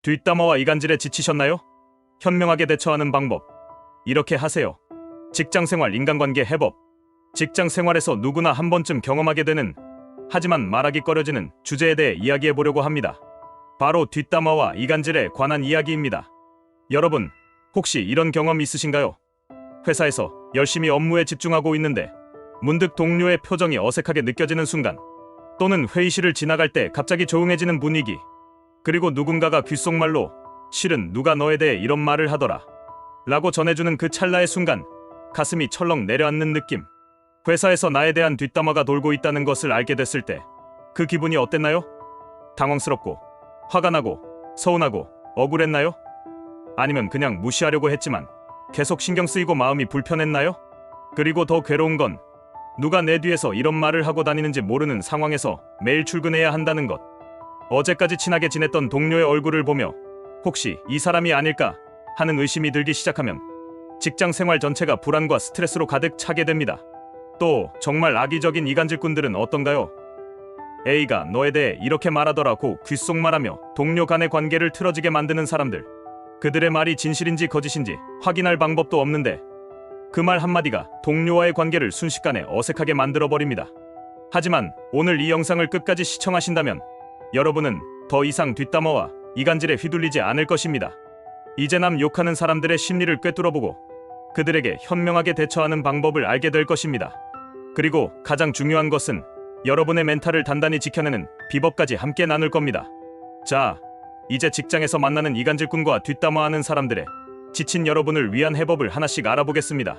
뒷담화와 이간질에 지치셨나요? 현명하게 대처하는 방법. 이렇게 하세요. 직장생활 인간관계 해법. 직장생활에서 누구나 한 번쯤 경험하게 되는, 하지만 말하기 꺼려지는 주제에 대해 이야기해 보려고 합니다. 바로 뒷담화와 이간질에 관한 이야기입니다. 여러분, 혹시 이런 경험 있으신가요? 회사에서 열심히 업무에 집중하고 있는데 문득 동료의 표정이 어색하게 느껴지는 순간, 또는 회의실을 지나갈 때 갑자기 조용해지는 분위기, 그리고 누군가가 귓속말로 실은 누가 너에 대해 이런 말을 하더라 라고 전해주는 그 찰나의 순간 가슴이 철렁 내려앉는 느낌. 회사에서 나에 대한 뒷담화가 돌고 있다는 것을 알게 됐을 때 그 기분이 어땠나요? 당황스럽고, 화가 나고, 서운하고, 억울했나요? 아니면 그냥 무시하려고 했지만 계속 신경 쓰이고 마음이 불편했나요? 그리고 더 괴로운 건 누가 내 뒤에서 이런 말을 하고 다니는지 모르는 상황에서 매일 출근해야 한다는 것. 어제까지 친하게 지냈던 동료의 얼굴을 보며 혹시 이 사람이 아닐까 하는 의심이 들기 시작하면 직장 생활 전체가 불안과 스트레스로 가득 차게 됩니다. 또 정말 악의적인 이간질꾼들은 어떤가요? A가 너에 대해 이렇게 말하더라고 귓속말하며 동료 간의 관계를 틀어지게 만드는 사람들. 그들의 말이 진실인지 거짓인지 확인할 방법도 없는데 그 말 한마디가 동료와의 관계를 순식간에 어색하게 만들어버립니다. 하지만 오늘 이 영상을 끝까지 시청하신다면 여러분은 더 이상 뒷담화와 이간질에 휘둘리지 않을 것입니다. 이제 남 욕하는 사람들의 심리를 꿰뚫어보고 그들에게 현명하게 대처하는 방법을 알게 될 것입니다. 그리고 가장 중요한 것은 여러분의 멘탈을 단단히 지켜내는 비법까지 함께 나눌 겁니다. 자, 이제 직장에서 만나는 이간질꾼과 뒷담화하는 사람들의 지친 여러분을 위한 해법을 하나씩 알아보겠습니다.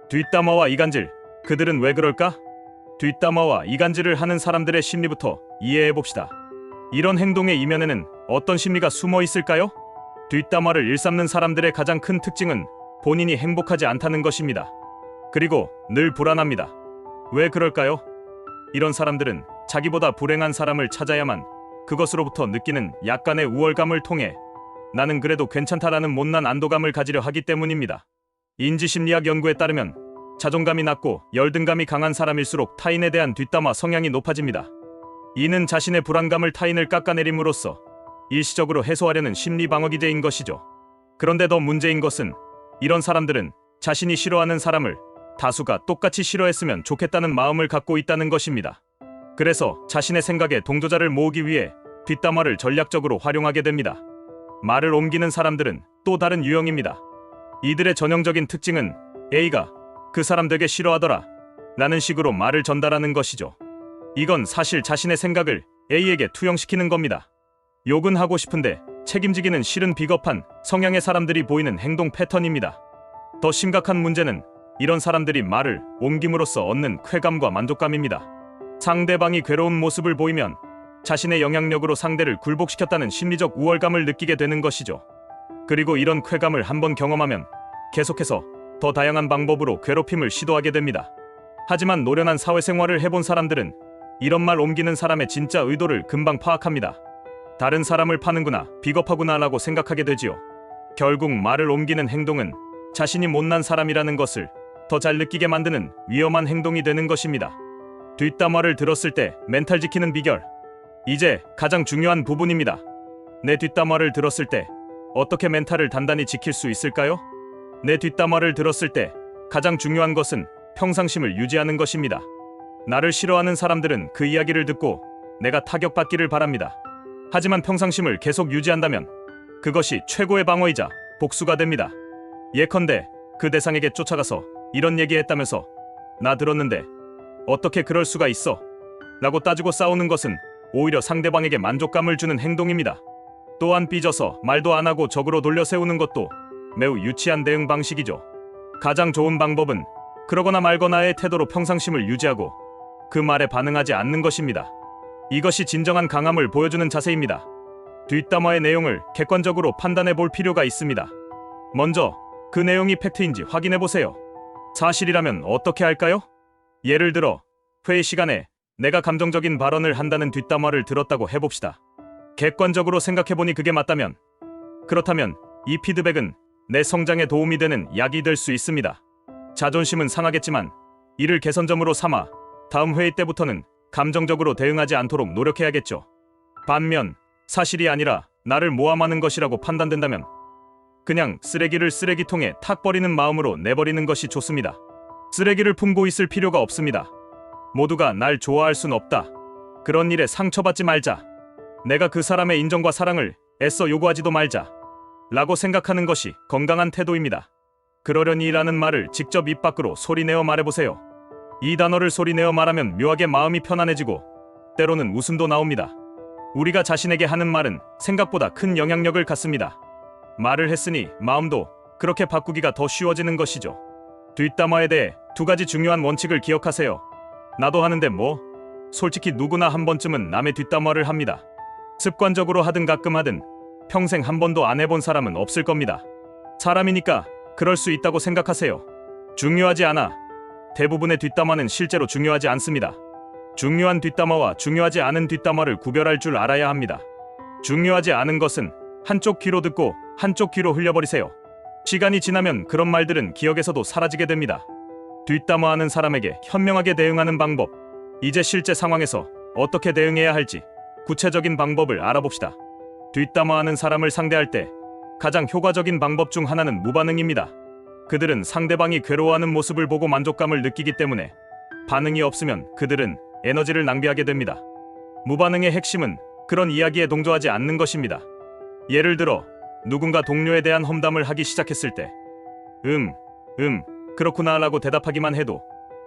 뒷담화와 이간질, 그들은 왜 그럴까? 뒷담화와 이간질을 하는 사람들의 심리부터 이해해봅시다. 이런 행동의 이면에는 어떤 심리가 숨어 있을까요? 뒷담화를 일삼는 사람들의 가장 큰 특징은 본인이 행복하지 않다는 것입니다. 그리고 늘 불안합니다. 왜 그럴까요? 이런 사람들은 자기보다 불행한 사람을 찾아야만 그것으로부터 느끼는 약간의 우월감을 통해 나는 그래도 괜찮다라는 못난 안도감을 가지려 하기 때문입니다. 인지심리학 연구에 따르면 자존감이 낮고 열등감이 강한 사람일수록 타인에 대한 뒷담화 성향이 높아집니다. 이는 자신의 불안감을 타인을 깎아내림으로써 일시적으로 해소하려는 심리 방어 기제인 것이죠. 그런데 더 문제인 것은 이런 사람들은 자신이 싫어하는 사람을 다수가 똑같이 싫어했으면 좋겠다는 마음을 갖고 있다는 것입니다. 그래서 자신의 생각에 동조자를 모으기 위해 뒷담화를 전략적으로 활용하게 됩니다. 말을 옮기는 사람들은 또 다른 유형입니다. 이들의 전형적인 특징은 A가 그 사람 되게 싫어하더라 라는 식으로 말을 전달하는 것이죠. 이건 사실 자신의 생각을 A에게 투영시키는 겁니다. 욕은 하고 싶은데 책임지기는 싫은 비겁한 성향의 사람들이 보이는 행동 패턴입니다. 더 심각한 문제는 이런 사람들이 말을 옮김으로써 얻는 쾌감과 만족감입니다. 상대방이 괴로운 모습을 보이면 자신의 영향력으로 상대를 굴복시켰다는 심리적 우월감을 느끼게 되는 것이죠. 그리고 이런 쾌감을 한번 경험하면 계속해서 더 다양한 방법으로 괴롭힘을 시도하게 됩니다. 하지만 노련한 사회생활을 해본 사람들은 이런 말 옮기는 사람의 진짜 의도를 금방 파악합니다. 다른 사람을 파는구나, 비겁하구나 라고 생각하게 되지요. 결국 말을 옮기는 행동은 자신이 못난 사람이라는 것을 더 잘 느끼게 만드는 위험한 행동이 되는 것입니다. 뒷담화를 들었을 때 멘탈 지키는 비결. 이제 가장 중요한 부분입니다. 내 뒷담화를 들었을 때 어떻게 멘탈을 단단히 지킬 수 있을까요? 내 뒷담화를 들었을 때 가장 중요한 것은 평상심을 유지하는 것입니다. 나를 싫어하는 사람들은 그 이야기를 듣고 내가 타격받기를 바랍니다. 하지만 평상심을 계속 유지한다면 그것이 최고의 방어이자 복수가 됩니다. 예컨대 그 대상에게 쫓아가서 이런 얘기했다면서 나 들었는데 어떻게 그럴 수가 있어? 라고 따지고 싸우는 것은 오히려 상대방에게 만족감을 주는 행동입니다. 또한 삐져서 말도 안 하고 적으로 돌려 세우는 것도 매우 유치한 대응 방식이죠. 가장 좋은 방법은 그러거나 말거나의 태도로 평상심을 유지하고 그 말에 반응하지 않는 것입니다. 이것이 진정한 강함을 보여주는 자세입니다. 뒷담화의 내용을 객관적으로 판단해 볼 필요가 있습니다. 먼저 그 내용이 팩트인지 확인해 보세요. 사실이라면 어떻게 할까요? 예를 들어 회의 시간에 내가 감정적인 발언을 한다는 뒷담화를 들었다고 해봅시다. 객관적으로 생각해보니 그게 맞다면, 그렇다면 이 피드백은 내 성장에 도움이 되는 약이 될 수 있습니다. 자존심은 상하겠지만 이를 개선점으로 삼아 다음 회의 때부터는 감정적으로 대응하지 않도록 노력해야겠죠. 반면 사실이 아니라 나를 모함하는 것이라고 판단된다면 그냥 쓰레기를 쓰레기통에 탁 버리는 마음으로 내버리는 것이 좋습니다. 쓰레기를 품고 있을 필요가 없습니다. 모두가 날 좋아할 순 없다. 그런 일에 상처받지 말자. 내가 그 사람의 인정과 사랑을 애써 요구하지도 말자. 라고 생각하는 것이 건강한 태도입니다. 그러려니라는 말을 직접 입 밖으로 소리내어 말해보세요. 이 단어를 소리내어 말하면 묘하게 마음이 편안해지고 때로는 웃음도 나옵니다. 우리가 자신에게 하는 말은 생각보다 큰 영향력을 갖습니다. 말을 했으니 마음도 그렇게 바꾸기가 더 쉬워지는 것이죠. 뒷담화에 대해 두 가지 중요한 원칙을 기억하세요. 나도 하는데 뭐? 솔직히 누구나 한 번쯤은 남의 뒷담화를 합니다. 습관적으로 하든 가끔 하든 평생 한 번도 안 해본 사람은 없을 겁니다. 사람이니까 그럴 수 있다고 생각하세요. 중요하지 않아. 대부분의 뒷담화는 실제로 중요하지 않습니다. 중요한 뒷담화와 중요하지 않은 뒷담화를 구별할 줄 알아야 합니다. 중요하지 않은 것은 한쪽 귀로 듣고 한쪽 귀로 흘려버리세요. 시간이 지나면 그런 말들은 기억에서도 사라지게 됩니다. 뒷담화하는 사람에게 현명하게 대응하는 방법. 이제 실제 상황에서 어떻게 대응해야 할지 구체적인 방법을 알아봅시다. 뒷담화하는 사람을 상대할 때 가장 효과적인 방법 중 하나는 무반응입니다. 그들은 상대방이 괴로워하는 모습을 보고 만족감을 느끼기 때문에 반응이 없으면 그들은 에너지를 낭비하게 됩니다. 무반응의 핵심은 그런 이야기에 동조하지 않는 것입니다. 예를 들어 누군가 동료에 대한 험담을 하기 시작했을 때 그렇구나 라고 대답하기만 해도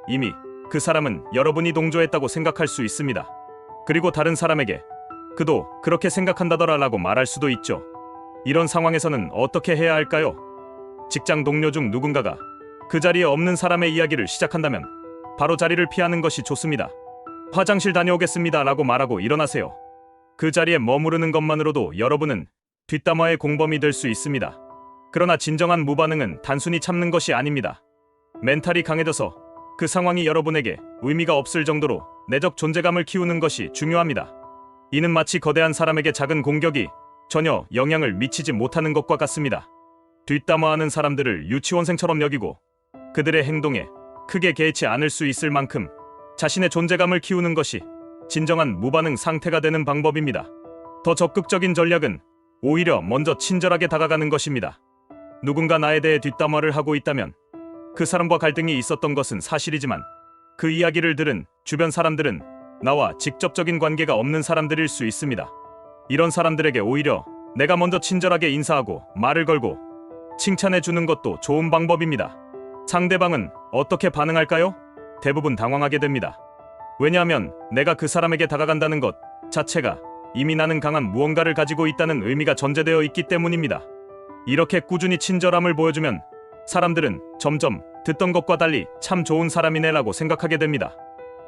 이미 그 사람은 여러분이 동조했다고 생각할 수 있습니다. 그리고 다른 사람에게 그도 그렇게 생각한다더라 라고 말할 수도 있죠. 이런 상황에서는 어떻게 해야 할까요? 직장 동료 중 누군가가 그 자리에 없는 사람의 이야기를 시작한다면 바로 자리를 피하는 것이 좋습니다. 화장실 다녀오겠습니다 라고 말하고 일어나세요. 그 자리에 머무르는 것만으로도 여러분은 뒷담화의 공범이 될 수 있습니다. 그러나 진정한 무반응은 단순히 참는 것이 아닙니다. 멘탈이 강해져서 그 상황이 여러분에게 의미가 없을 정도로 내적 존재감을 키우는 것이 중요합니다. 이는 마치 거대한 사람에게 작은 공격이 전혀 영향을 미치지 못하는 것과 같습니다. 뒷담화하는 사람들을 유치원생처럼 여기고 그들의 행동에 크게 개의치 않을 수 있을 만큼 자신의 존재감을 키우는 것이 진정한 무반응 상태가 되는 방법입니다. 더 적극적인 전략은 오히려 먼저 친절하게 다가가는 것입니다. 누군가 나에 대해 뒷담화를 하고 있다면 그 사람과 갈등이 있었던 것은 사실이지만 그 이야기를 들은 주변 사람들은 나와 직접적인 관계가 없는 사람들일 수 있습니다. 이런 사람들에게 오히려 내가 먼저 친절하게 인사하고 말을 걸고 칭찬해 주는 것도 좋은 방법입니다. 상대방은 어떻게 반응할까요? 대부분 당황하게 됩니다. 왜냐하면 내가 그 사람에게 다가간다는 것 자체가 이미 나는 강한 무언가를 가지고 있다는 의미가 전제되어 있기 때문입니다. 이렇게 꾸준히 친절함을 보여주면 사람들은 점점 듣던 것과 달리 참 좋은 사람이네라고 생각하게 됩니다.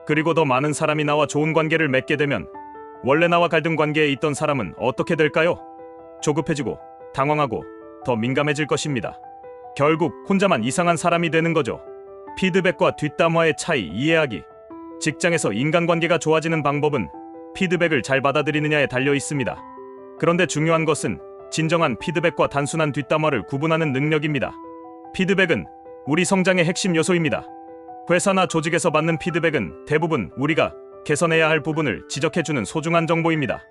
그리고 더 많은 사람이 나와 좋은 관계를 맺게 되면 원래 나와 갈등 관계에 있던 사람은 어떻게 될까요? 조급해지고 당황하고 더 민감해질 것입니다. 결국 혼자만 이상한 사람이 되는 거죠. 피드백과 뒷담화의 차이 이해하기. 직장에서 인간관계가 좋아지는 방법은 피드백을 잘 받아들이느냐에 달려 있습니다. 그런데 중요한 것은 진정한 피드백과 단순한 뒷담화를 구분하는 능력입니다. 피드백은 우리 성장의 핵심 요소입니다. 회사나 조직에서 받는 피드백은 대부분 우리가 개선해야 할 부분을 지적해주는 소중한 정보입니다.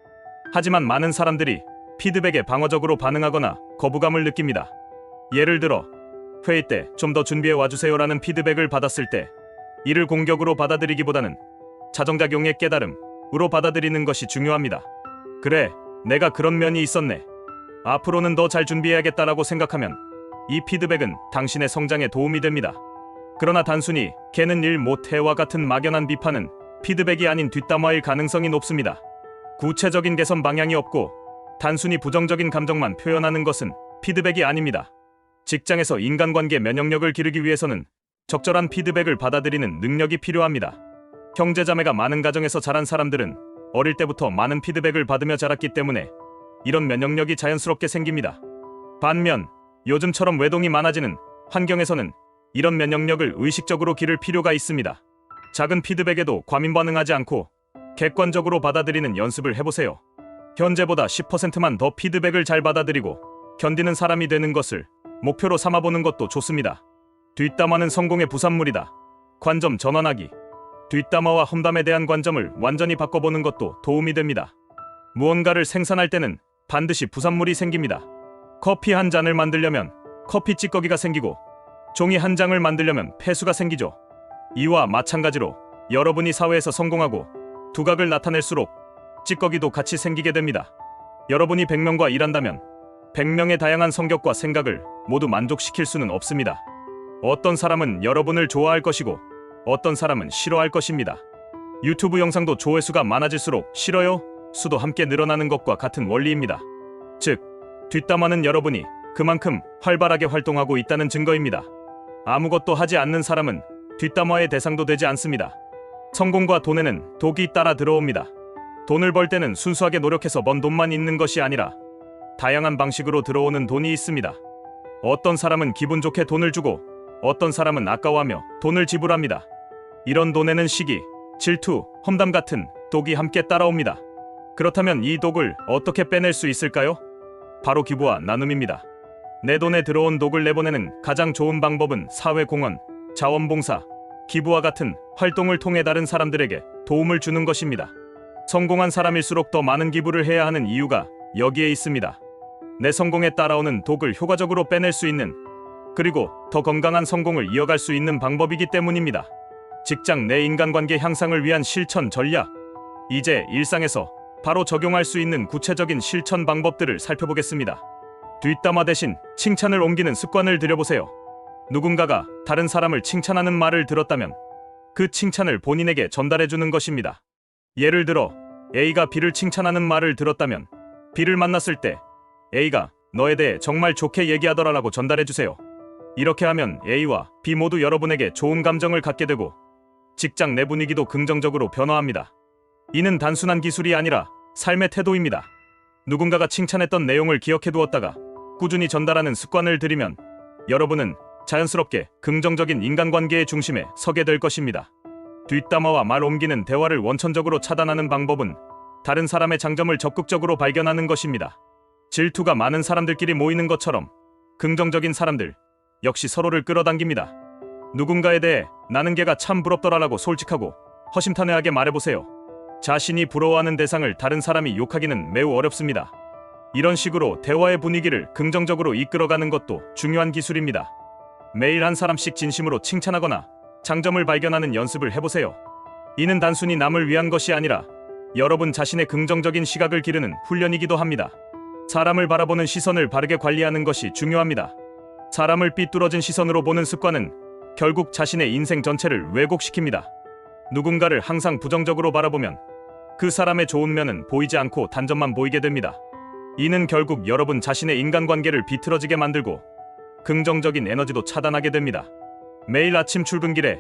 하지만 많은 사람들이 피드백에 방어적으로 반응하거나 거부감을 느낍니다. 예를 들어 회의 때 좀 더 준비해 와주세요라는 피드백을 받았을 때 이를 공격으로 받아들이기보다는 자정작용의 깨달음으로 받아들이는 것이 중요합니다. 그래, 내가 그런 면이 있었네. 앞으로는 더 잘 준비해야겠다라고 생각하면 이 피드백은 당신의 성장에 도움이 됩니다. 그러나 단순히 걔는 일 못해와 같은 막연한 비판은 피드백이 아닌 뒷담화일 가능성이 높습니다. 구체적인 개선 방향이 없고 단순히 부정적인 감정만 표현하는 것은 피드백이 아닙니다. 직장에서 인간관계 면역력을 기르기 위해서는 적절한 피드백을 받아들이는 능력이 필요합니다. 형제자매가 많은 가정에서 자란 사람들은 어릴 때부터 많은 피드백을 받으며 자랐기 때문에 이런 면역력이 자연스럽게 생깁니다. 반면 요즘처럼 외동이 많아지는 환경에서는 이런 면역력을 의식적으로 기를 필요가 있습니다. 작은 피드백에도 과민 반응하지 않고 객관적으로 받아들이는 연습을 해보세요. 현재보다 10%만 더 피드백을 잘 받아들이고 견디는 사람이 되는 것을 목표로 삼아보는 것도 좋습니다. 뒷담화는 성공의 부산물이다. 관점 전환하기. 뒷담화와 험담에 대한 관점을 완전히 바꿔보는 것도 도움이 됩니다. 무언가를 생산할 때는 반드시 부산물이 생깁니다. 커피 한 잔을 만들려면 커피 찌꺼기가 생기고 종이 한 장을 만들려면 폐수가 생기죠. 이와 마찬가지로 여러분이 사회에서 성공하고 두각을 나타낼수록 찌꺼기도 같이 생기게 됩니다. 여러분이 100명과 일한다면 100명의 다양한 성격과 생각을 모두 만족시킬 수는 없습니다. 어떤 사람은 여러분을 좋아할 것이고 어떤 사람은 싫어할 것입니다. 유튜브 영상도 조회수가 많아질수록 싫어요 수도 함께 늘어나는 것과 같은 원리입니다. 즉, 뒷담화는 여러분이 그만큼 활발하게 활동하고 있다는 증거입니다. 아무것도 하지 않는 사람은 뒷담화의 대상도 되지 않습니다. 성공과 돈에는 독이 따라 들어옵니다. 돈을 벌 때는 순수하게 노력해서 번 돈만 있는 것이 아니라 다양한 방식으로 들어오는 돈이 있습니다. 어떤 사람은 기분 좋게 돈을 주고 어떤 사람은 아까워하며 돈을 지불합니다. 이런 돈에는 시기, 질투, 험담 같은 독이 함께 따라옵니다. 그렇다면 이 독을 어떻게 빼낼 수 있을까요? 바로 기부와 나눔입니다. 내 돈에 들어온 독을 내보내는 가장 좋은 방법은 사회공헌, 자원봉사, 기부와 같은 활동을 통해 다른 사람들에게 도움을 주는 것입니다. 성공한 사람일수록 더 많은 기부를 해야 하는 이유가 여기에 있습니다. 내 성공에 따라오는 독을 효과적으로 빼낼 수 있는, 그리고 더 건강한 성공을 이어갈 수 있는 방법이기 때문입니다. 직장 내 인간관계 향상을 위한 실천 전략. 이제 일상에서 바로 적용할 수 있는 구체적인 실천 방법들을 살펴보겠습니다. 뒷담화 대신 칭찬을 옮기는 습관을 들여보세요. 누군가가 다른 사람을 칭찬하는 말을 들었다면 그 칭찬을 본인에게 전달해주는 것입니다. 예를 들어 A가 B를 칭찬하는 말을 들었다면 B를 만났을 때 A가 너에 대해 정말 좋게 얘기하더라라고 전달해주세요. 이렇게 하면 A와 B 모두 여러분에게 좋은 감정을 갖게 되고 직장 내 분위기도 긍정적으로 변화합니다. 이는 단순한 기술이 아니라 삶의 태도입니다. 누군가가 칭찬했던 내용을 기억해두었다가 꾸준히 전달하는 습관을 들이면 여러분은 자연스럽게 긍정적인 인간관계의 중심에 서게 될 것입니다. 뒷담화와 말 옮기는 대화를 원천적으로 차단하는 방법은 다른 사람의 장점을 적극적으로 발견하는 것입니다. 질투가 많은 사람들끼리 모이는 것처럼 긍정적인 사람들 역시 서로를 끌어당깁니다. 누군가에 대해 나는 걔가 참 부럽더라라고 솔직하고 허심탄회하게 말해보세요. 자신이 부러워하는 대상을 다른 사람이 욕하기는 매우 어렵습니다. 이런 식으로 대화의 분위기를 긍정적으로 이끌어가는 것도 중요한 기술입니다. 매일 한 사람씩 진심으로 칭찬하거나 장점을 발견하는 연습을 해보세요. 이는 단순히 남을 위한 것이 아니라 여러분 자신의 긍정적인 시각을 기르는 훈련이기도 합니다. 사람을 바라보는 시선을 바르게 관리하는 것이 중요합니다. 사람을 삐뚤어진 시선으로 보는 습관은 결국 자신의 인생 전체를 왜곡시킵니다. 누군가를 항상 부정적으로 바라보면 그 사람의 좋은 면은 보이지 않고 단점만 보이게 됩니다. 이는 결국 여러분 자신의 인간관계를 비틀어지게 만들고 긍정적인 에너지도 차단하게 됩니다. 매일 아침 출근길에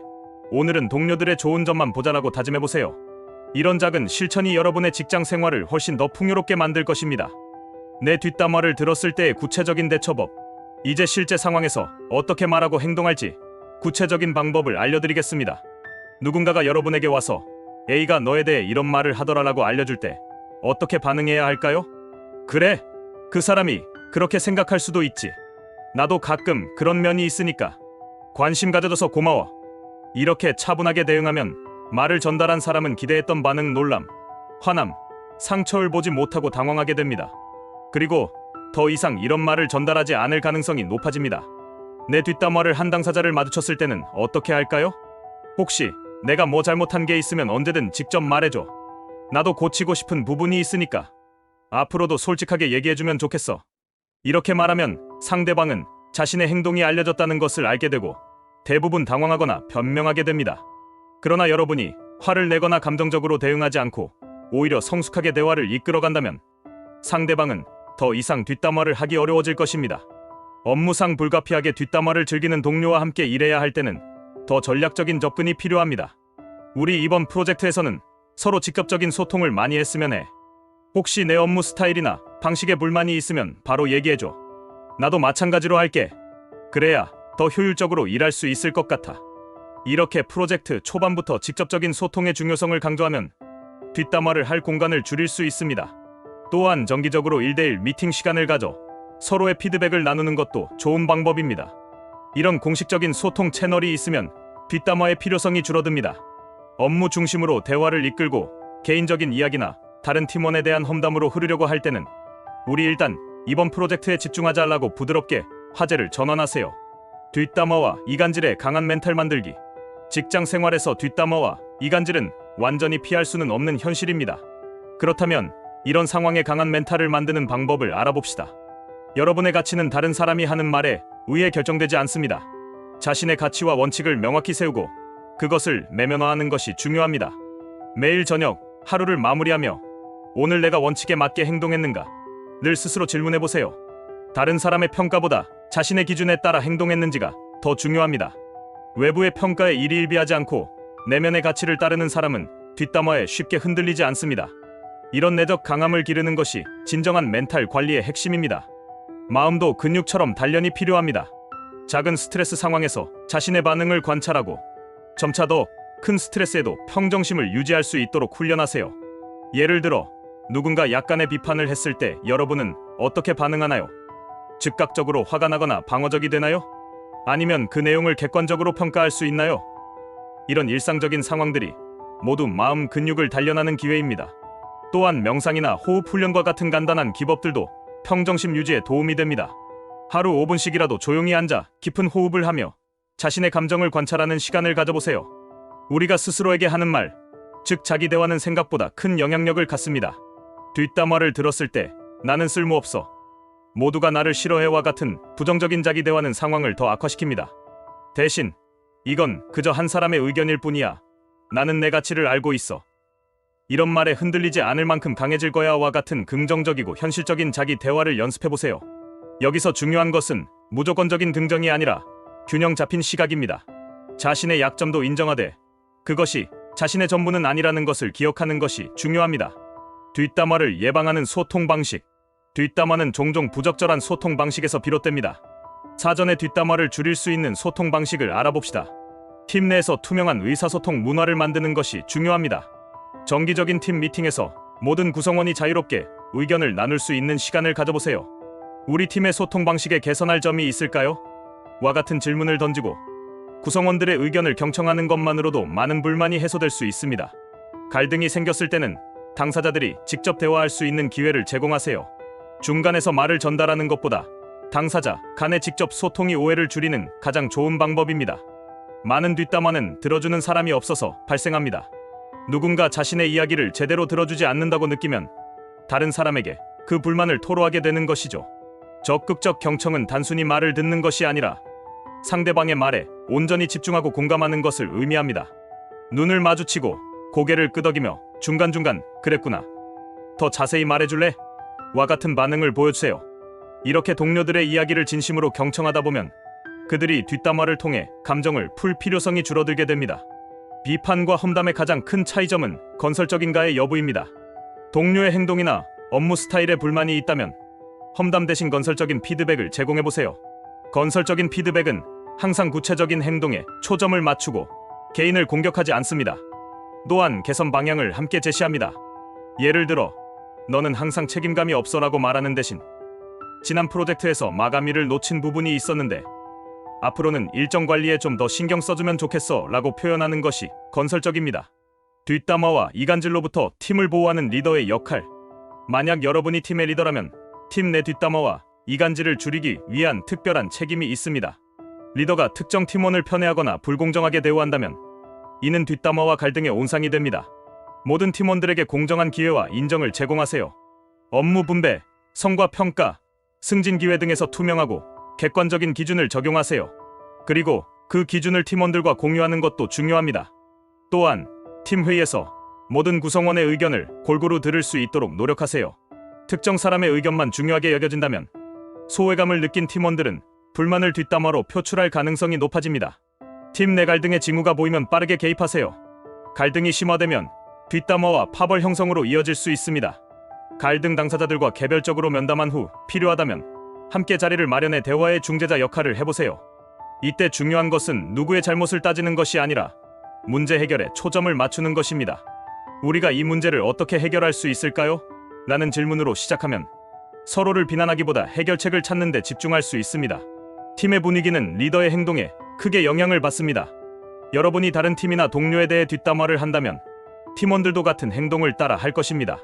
오늘은 동료들의 좋은 점만 보자라고 다짐해보세요. 이런 작은 실천이 여러분의 직장 생활을 훨씬 더 풍요롭게 만들 것입니다. 내 뒷담화를 들었을 때의 구체적인 대처법. 이제 실제 상황에서 어떻게 말하고 행동할지 구체적인 방법을 알려드리겠습니다. 누군가가 여러분에게 와서 A가 너에 대해 이런 말을 하더라라고 알려줄 때 어떻게 반응해야 할까요? 그래, 그 사람이 그렇게 생각할 수도 있지. 나도 가끔 그런 면이 있으니까 관심 가져줘서 고마워. 이렇게 차분하게 대응하면 말을 전달한 사람은 기대했던 반응 놀람, 화남, 상처를 보지 못하고 당황하게 됩니다. 그리고 더 이상 이런 말을 전달하지 않을 가능성이 높아집니다. 내 뒷담화를 한 당사자를 마주쳤을 때는 어떻게 할까요? 혹시 내가 뭐 잘못한 게 있으면 언제든 직접 말해줘. 나도 고치고 싶은 부분이 있으니까 앞으로도 솔직하게 얘기해주면 좋겠어. 이렇게 말하면 상대방은 자신의 행동이 알려졌다는 것을 알게 되고 대부분 당황하거나 변명하게 됩니다. 그러나 여러분이 화를 내거나 감정적으로 대응하지 않고 오히려 성숙하게 대화를 이끌어간다면 상대방은 더 이상 뒷담화를 하기 어려워질 것입니다. 업무상 불가피하게 뒷담화를 즐기는 동료와 함께 일해야 할 때는 더 전략적인 접근이 필요합니다. 우리 이번 프로젝트에서는 서로 직접적인 소통을 많이 했으면 해. 혹시 내 업무 스타일이나 방식에 불만이 있으면 바로 얘기해줘. 나도 마찬가지로 할게. 그래야 더 효율적으로 일할 수 있을 것 같아. 이렇게 프로젝트 초반부터 직접적인 소통의 중요성을 강조하면 뒷담화를 할 공간을 줄일 수 있습니다. 또한 정기적으로 1대1 미팅 시간을 가져 서로의 피드백을 나누는 것도 좋은 방법입니다. 이런 공식적인 소통 채널이 있으면 뒷담화의 필요성이 줄어듭니다. 업무 중심으로 대화를 이끌고 개인적인 이야기나 다른 팀원에 대한 험담으로 흐르려고 할 때는 우리 일단 이번 프로젝트에 집중하자라고 부드럽게 화제를 전환하세요. 뒷담화와 이간질의 강한 멘탈 만들기. 직장 생활에서 뒷담화와 이간질은 완전히 피할 수는 없는 현실입니다. 그렇다면 이런 상황에 강한 멘탈을 만드는 방법을 알아봅시다. 여러분의 가치는 다른 사람이 하는 말에 의해 결정되지 않습니다. 자신의 가치와 원칙을 명확히 세우고 그것을 내면화하는 것이 중요합니다. 매일 저녁 하루를 마무리하며 오늘 내가 원칙에 맞게 행동했는가? 늘 스스로 질문해보세요. 다른 사람의 평가보다 자신의 기준에 따라 행동했는지가 더 중요합니다. 외부의 평가에 일희일비하지 않고 내면의 가치를 따르는 사람은 뒷담화에 쉽게 흔들리지 않습니다. 이런 내적 강함을 기르는 것이 진정한 멘탈 관리의 핵심입니다. 마음도 근육처럼 단련이 필요합니다. 작은 스트레스 상황에서 자신의 반응을 관찰하고 점차 더 큰 스트레스에도 평정심을 유지할 수 있도록 훈련하세요. 예를 들어 누군가 약간의 비판을 했을 때 여러분은 어떻게 반응하나요? 즉각적으로 화가 나거나 방어적이 되나요? 아니면 그 내용을 객관적으로 평가할 수 있나요? 이런 일상적인 상황들이 모두 마음 근육을 단련하는 기회입니다. 또한 명상이나 호흡 훈련과 같은 간단한 기법들도 평정심 유지에 도움이 됩니다. 하루 5분씩이라도 조용히 앉아 깊은 호흡을 하며 자신의 감정을 관찰하는 시간을 가져보세요. 우리가 스스로에게 하는 말, 즉 자기 대화는 생각보다 큰 영향력을 갖습니다. 뒷담화를 들었을 때 나는 쓸모없어, 모두가 나를 싫어해와 같은 부정적인 자기 대화는 상황을 더 악화시킵니다. 대신 이건 그저 한 사람의 의견일 뿐이야. 나는 내 가치를 알고 있어. 이런 말에 흔들리지 않을 만큼 강해질 거야와 같은 긍정적이고 현실적인 자기 대화를 연습해보세요. 여기서 중요한 것은 무조건적인 긍정이 아니라 균형 잡힌 시각입니다. 자신의 약점도 인정하되 그것이 자신의 전부는 아니라는 것을 기억하는 것이 중요합니다. 뒷담화를 예방하는 소통 방식. 뒷담화는 종종 부적절한 소통 방식에서 비롯됩니다. 사전에 뒷담화를 줄일 수 있는 소통 방식을 알아봅시다. 팀 내에서 투명한 의사소통 문화를 만드는 것이 중요합니다. 정기적인 팀 미팅에서 모든 구성원이 자유롭게 의견을 나눌 수 있는 시간을 가져보세요. 우리 팀의 소통 방식에 개선할 점이 있을까요? 와 같은 질문을 던지고 구성원들의 의견을 경청하는 것만으로도 많은 불만이 해소될 수 있습니다. 갈등이 생겼을 때는 당사자들이 직접 대화할 수 있는 기회를 제공하세요. 중간에서 말을 전달하는 것보다 당사자 간의 직접 소통이 오해를 줄이는 가장 좋은 방법입니다. 많은 뒷담화는 들어주는 사람이 없어서 발생합니다. 누군가 자신의 이야기를 제대로 들어주지 않는다고 느끼면 다른 사람에게 그 불만을 토로하게 되는 것이죠. 적극적 경청은 단순히 말을 듣는 것이 아니라 상대방의 말에 온전히 집중하고 공감하는 것을 의미합니다. 눈을 마주치고 고개를 끄덕이며 중간중간 그랬구나, 더 자세히 말해줄래? 와 같은 반응을 보여주세요. 이렇게 동료들의 이야기를 진심으로 경청하다 보면 그들이 뒷담화를 통해 감정을 풀 필요성이 줄어들게 됩니다. 비판과 험담의 가장 큰 차이점은 건설적인가의 여부입니다. 동료의 행동이나 업무 스타일에 불만이 있다면 험담 대신 건설적인 피드백을 제공해보세요. 건설적인 피드백은 항상 구체적인 행동에 초점을 맞추고 개인을 공격하지 않습니다. 또한 개선 방향을 함께 제시합니다. 예를 들어 너는 항상 책임감이 없어라고 말하는 대신 지난 프로젝트에서 마감일을 놓친 부분이 있었는데 앞으로는 일정 관리에 좀 더 신경 써주면 좋겠어 라고 표현하는 것이 건설적입니다. 뒷담화와 이간질로부터 팀을 보호하는 리더의 역할. 만약 여러분이 팀의 리더라면 팀 내 뒷담화와 이간질을 줄이기 위한 특별한 책임이 있습니다. 리더가 특정 팀원을 편애하거나 불공정하게 대우한다면 이는 뒷담화와 갈등의 온상이 됩니다. 모든 팀원들에게 공정한 기회와 인정을 제공하세요. 업무 분배, 성과 평가, 승진 기회 등에서 투명하고 객관적인 기준을 적용하세요. 그리고 그 기준을 팀원들과 공유하는 것도 중요합니다. 또한 팀 회의에서 모든 구성원의 의견을 골고루 들을 수 있도록 노력하세요. 특정 사람의 의견만 중요하게 여겨진다면 소외감을 느낀 팀원들은 불만을 뒷담화로 표출할 가능성이 높아집니다. 팀 내 갈등의 징후가 보이면 빠르게 개입하세요. 갈등이 심화되면 뒷담화와 파벌 형성으로 이어질 수 있습니다. 갈등 당사자들과 개별적으로 면담한 후 필요하다면 함께 자리를 마련해 대화의 중재자 역할을 해보세요. 이때 중요한 것은 누구의 잘못을 따지는 것이 아니라 문제 해결에 초점을 맞추는 것입니다. 우리가 이 문제를 어떻게 해결할 수 있을까요? 라는 질문으로 시작하면 서로를 비난하기보다 해결책을 찾는 데 집중할 수 있습니다. 팀의 분위기는 리더의 행동에 크게 영향을 받습니다. 여러분이 다른 팀이나 동료에 대해 뒷담화를 한다면 팀원들도 같은 행동을 따라 할 것입니다.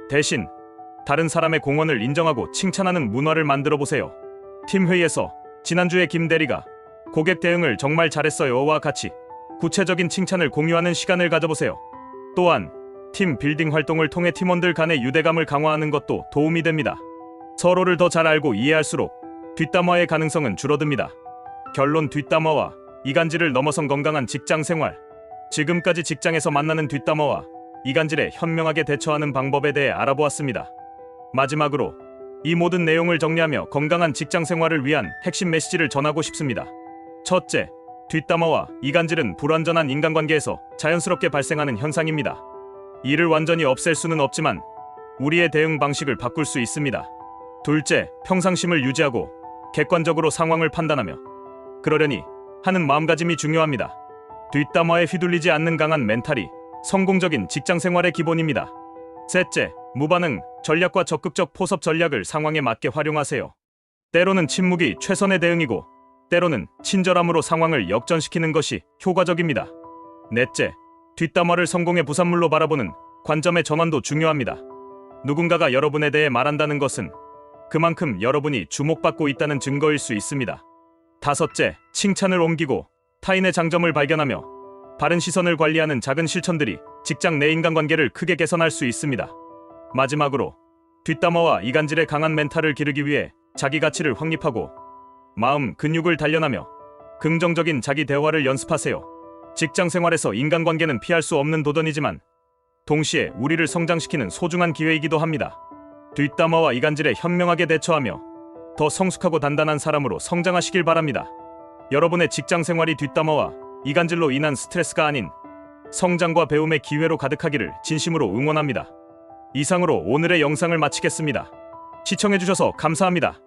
대신 다른 사람의 공헌을 인정하고 칭찬하는 문화를 만들어 보세요. 팀 회의에서 지난주에 김 대리가 고객 대응을 정말 잘했어요와 같이 구체적인 칭찬을 공유하는 시간을 가져보세요. 또한 팀 빌딩 활동을 통해 팀원들 간의 유대감을 강화하는 것도 도움이 됩니다. 서로를 더 잘 알고 이해할수록 뒷담화의 가능성은 줄어듭니다. 결론: 뒷담화와 이간질을 넘어선 건강한 직장 생활. 지금까지 직장에서 만나는 뒷담화와 이간질에 현명하게 대처하는 방법에 대해 알아보았습니다. 마지막으로 이 모든 내용을 정리하며 건강한 직장 생활을 위한 핵심 메시지를 전하고 싶습니다. 첫째, 뒷담화와 이간질은 불완전한 인간관계에서 자연스럽게 발생하는 현상입니다. 이를 완전히 없앨 수는 없지만 우리의 대응 방식을 바꿀 수 있습니다. 둘째, 평상심을 유지하고 객관적으로 상황을 판단하며 그러려니 하는 마음가짐이 중요합니다. 뒷담화에 휘둘리지 않는 강한 멘탈이 성공적인 직장 생활의 기본입니다. 셋째, 무반응 전략과 적극적 포섭 전략을 상황에 맞게 활용하세요. 때로는 침묵이 최선의 대응이고 때로는 친절함으로 상황을 역전시키는 것이 효과적입니다. 넷째, 뒷담화를 성공의 부산물로 바라보는 관점의 전환도 중요합니다. 누군가가 여러분에 대해 말한다는 것은 그만큼 여러분이 주목받고 있다는 증거일 수 있습니다. 다섯째, 칭찬을 옮기고 타인의 장점을 발견하며 바른 시선을 관리하는 작은 실천들이 직장 내 인간관계를 크게 개선할 수 있습니다. 마지막으로 뒷담화와 이간질의 강한 멘탈을 기르기 위해 자기 가치를 확립하고 마음 근육을 단련하며 긍정적인 자기 대화를 연습하세요. 직장 생활에서 인간관계는 피할 수 없는 도전이지만 동시에 우리를 성장시키는 소중한 기회이기도 합니다. 뒷담화와 이간질에 현명하게 대처하며 더 성숙하고 단단한 사람으로 성장하시길 바랍니다. 여러분의 직장 생활이 뒷담화와 이간질로 인한 스트레스가 아닌 성장과 배움의 기회로 가득하기를 진심으로 응원합니다. 이상으로 오늘의 영상을 마치겠습니다. 시청해주셔서 감사합니다.